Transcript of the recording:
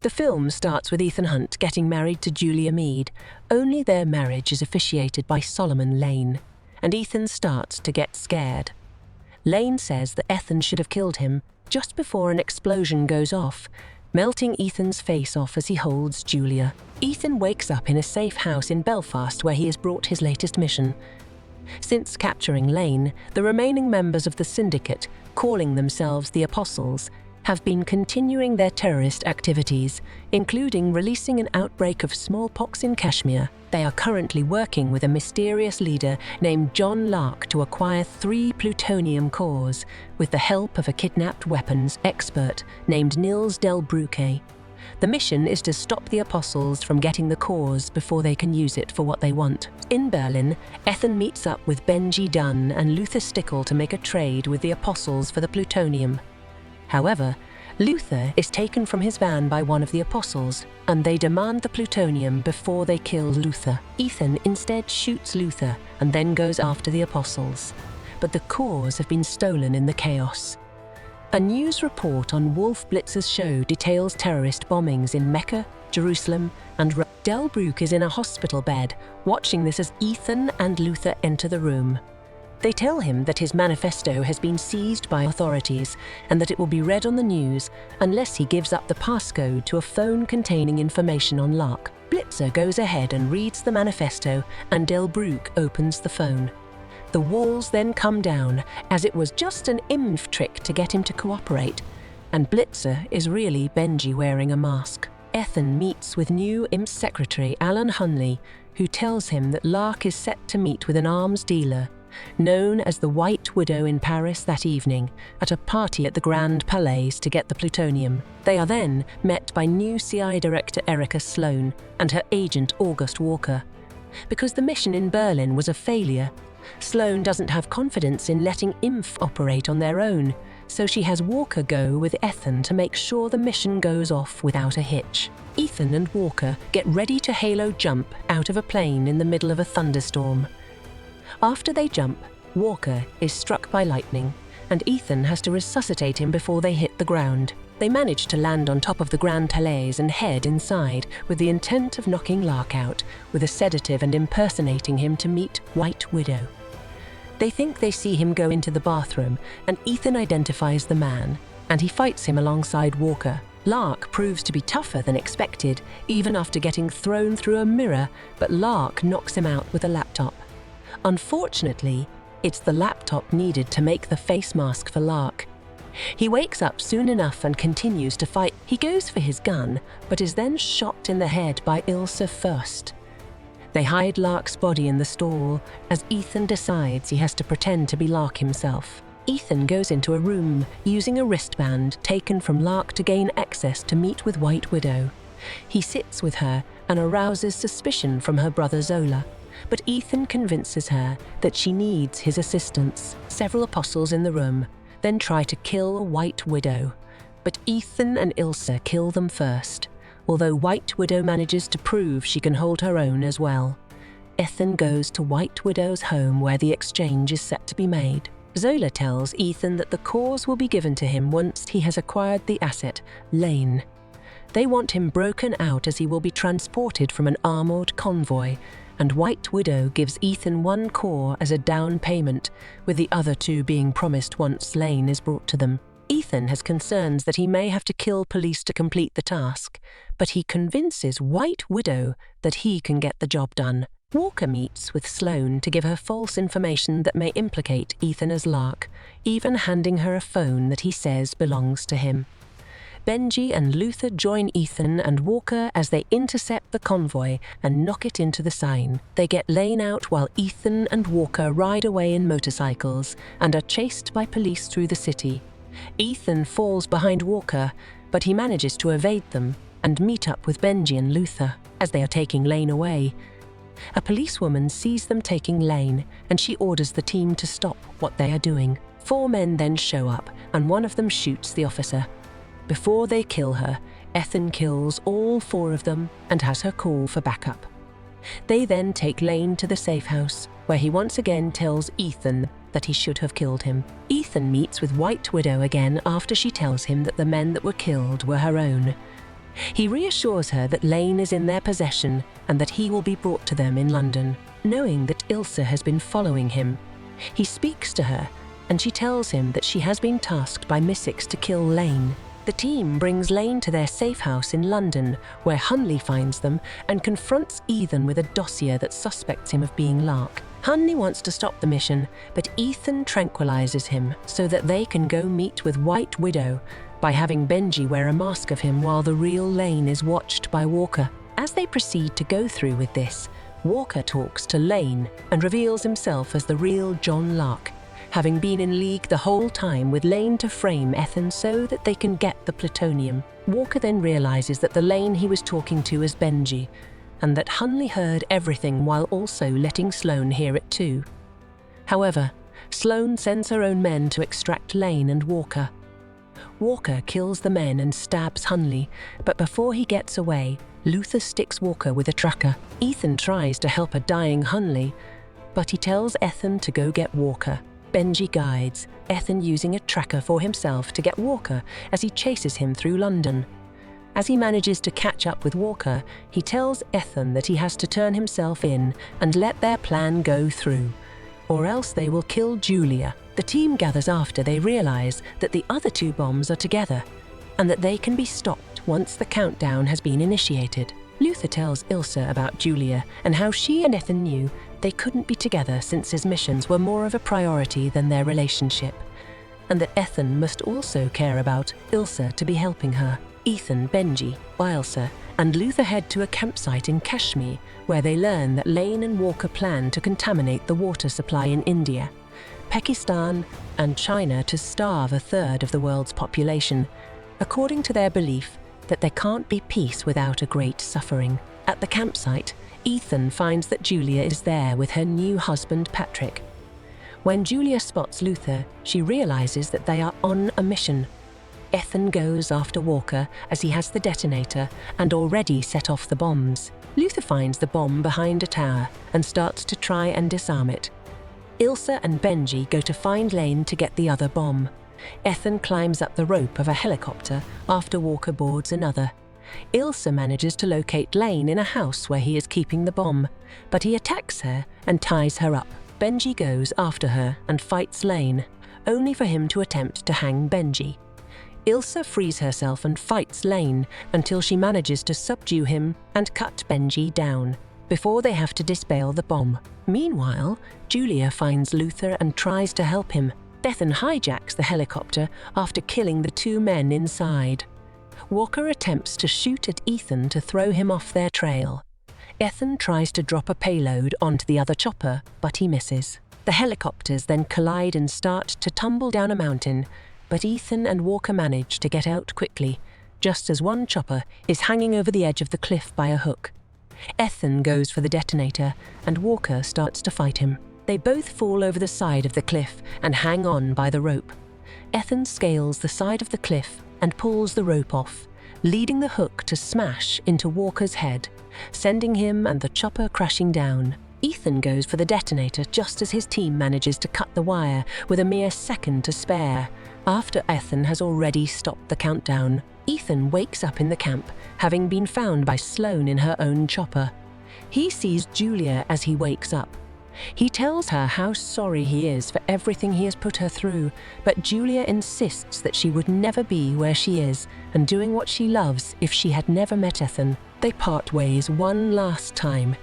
The film starts with Ethan Hunt getting married to Julia Mead, only their marriage is officiated by Solomon Lane, and Ethan starts to get scared. Lane says that Ethan should have killed him just before an explosion goes off, melting Ethan's face off as he holds Julia. Ethan wakes up in a safe house in Belfast where he has brought his latest mission. Since capturing Lane, the remaining members of the Syndicate, calling themselves the Apostles, have been continuing their terrorist activities, including releasing an outbreak of smallpox in Kashmir. They are currently working with a mysterious leader named John Lark to acquire 3 plutonium cores, with the help of a kidnapped weapons expert named Nils Delbrueque. The mission is to stop the Apostles from getting the cores before they can use it for what they want. In Berlin, Ethan meets up with Benji Dunn and Luther Stickle to make a trade with the Apostles for the plutonium. However, Luther is taken from his van by one of the Apostles, and they demand the plutonium before they kill Luther. Ethan instead shoots Luther and then goes after the Apostles, but the cores have been stolen in the chaos. A news report on Wolf Blitzer's show details terrorist bombings in Mecca, Jerusalem, and Delbrueque is in a hospital bed, watching this as Ethan and Luther enter the room. They tell him that his manifesto has been seized by authorities and that it will be read on the news unless he gives up the passcode to a phone containing information on Lark. Blitzer goes ahead and reads the manifesto, and Delbrueque opens the phone. The walls then come down, as it was just an IMF trick to get him to cooperate, and Blitzer is really Benji wearing a mask. Ethan meets with new IMF secretary Alan Hunley, who tells him that Lark is set to meet with an arms dealer known as the White Widow in Paris that evening at a party at the Grand Palais to get the plutonium. They are then met by new CI director Erica Sloan and her agent August Walker. Because the mission in Berlin was a failure, Sloan doesn't have confidence in letting IMF operate on their own, so she has Walker go with Ethan to make sure the mission goes off without a hitch. Ethan and Walker get ready to halo jump out of a plane in the middle of a thunderstorm. After they jump, Walker is struck by lightning, and Ethan has to resuscitate him before they hit the ground. They manage to land on top of the Grand Palais and head inside with the intent of knocking Lark out with a sedative and impersonating him to meet White Widow. They think they see him go into the bathroom, and Ethan identifies the man, and he fights him alongside Walker. Lark proves to be tougher than expected, even after getting thrown through a mirror, but Lark knocks him out with a laptop. Unfortunately, it's the laptop needed to make the face mask for Lark. He wakes up soon enough and continues to fight. He goes for his gun, but is then shot in the head by Ilse first. They hide Lark's body in the stall, as Ethan decides he has to pretend to be Lark himself. Ethan goes into a room, using a wristband taken from Lark to gain access to meet with White Widow. He sits with her and arouses suspicion from her brother Zola, but Ethan convinces her that she needs his assistance. Several apostles in the room then try to kill White Widow, but Ethan and Ilse kill them first, although White Widow manages to prove she can hold her own as well. Ethan goes to White Widow's home where the exchange is set to be made. Zola tells Ethan that the cores will be given to him once he has acquired the asset, Lane. They want him broken out as he will be transported from an armoured convoy, and White Widow gives Ethan 1 core as a down payment, with the other 2 being promised once Lane is brought to them. Ethan has concerns that he may have to kill police to complete the task, but he convinces White Widow that he can get the job done. Walker meets with Sloan to give her false information that may implicate Ethan as Lark, even handing her a phone that he says belongs to him. Benji and Luther join Ethan and Walker as they intercept the convoy and knock it into the sign. They get Lane out while Ethan and Walker ride away in motorcycles and are chased by police through the city. Ethan falls behind Walker, but he manages to evade them and meet up with Benji and Luther as they are taking Lane away. A policewoman sees them taking Lane, and she orders the team to stop what they are doing. 4 men then show up, and one of them shoots the officer. Before they kill her, Ethan kills all 4 of them and has her call for backup. They then take Lane to the safe house, where he once again tells Ethan that he should have killed him. Ethan meets with White Widow again after she tells him that the men that were killed were her own. He reassures her that Lane is in their possession and that he will be brought to them in London, knowing that Ilsa has been following him. He speaks to her, and she tells him that she has been tasked by Mystics to kill Lane. The team brings Lane to their safe house in London, where Hunley finds them and confronts Ethan with a dossier that suspects him of being Lark. Hunley wants to stop the mission, but Ethan tranquilizes him so that they can go meet with White Widow by having Benji wear a mask of him while the real Lane is watched by Walker. As they proceed to go through with this, Walker talks to Lane and reveals himself as the real John Lark, having been in league the whole time with Lane to frame Ethan so that they can get the plutonium. Walker then realizes that the Lane he was talking to is Benji, and that Hunley heard everything while also letting Sloane hear it too. However, Sloane sends her own men to extract Lane and Walker. Walker kills the men and stabs Hunley, but before he gets away, Luther sticks Walker with a tracker. Ethan tries to help a dying Hunley, but he tells Ethan to go get Walker. Benji guides, Ethan using a tracker for himself to get Walker as he chases him through London. As he manages to catch up with Walker, he tells Ethan that he has to turn himself in and let their plan go through, or else they will kill Julia. The team gathers after they realize that the other two bombs are together and that they can be stopped once the countdown has been initiated. Luther tells Ilsa about Julia and how she and Ethan knew they couldn't be together since his missions were more of a priority than their relationship, and that Ethan must also care about Ilsa to be helping her. Ethan, Benji, Ilsa, and Luther head to a campsite in Kashmir where they learn that Lane and Walker plan to contaminate the water supply in India, Pakistan, and China to starve a third of the world's population, according to their belief that there can't be peace without a great suffering. At the campsite, Ethan finds that Julia is there with her new husband Patrick. When Julia spots Luther, she realizes that they are on a mission. Ethan goes after Walker as he has the detonator and already set off the bombs. Luther finds the bomb behind a tower and starts to try and disarm it. Ilsa and Benji go to find Lane to get the other bomb. Ethan climbs up the rope of a helicopter after Walker boards another. Ilsa manages to locate Lane in a house where he is keeping the bomb, but he attacks her and ties her up. Benji goes after her and fights Lane, only for him to attempt to hang Benji. Ilsa frees herself and fights Lane until she manages to subdue him and cut Benji down, before they have to disbail the bomb. Meanwhile, Julia finds Luther and tries to help him. Ethan hijacks the helicopter after killing the two men inside. Walker attempts to shoot at Ethan to throw him off their trail. Ethan tries to drop a payload onto the other chopper, but he misses. The helicopters then collide and start to tumble down a mountain, but Ethan and Walker manage to get out quickly, just as one chopper is hanging over the edge of the cliff by a hook. Ethan goes for the detonator, and Walker starts to fight him. They both fall over the side of the cliff and hang on by the rope. Ethan scales the side of the cliff and pulls the rope off, leading the hook to smash into Walker's head, sending him and the chopper crashing down. Ethan goes for the detonator just as his team manages to cut the wire with a mere second to spare, after Ethan has already stopped the countdown. Ethan wakes up in the camp, having been found by Sloane in her own chopper. He sees Julia as he wakes up. He tells her how sorry he is for everything he has put her through, but Julia insists that she would never be where she is and doing what she loves if she had never met Ethan. They part ways one last time,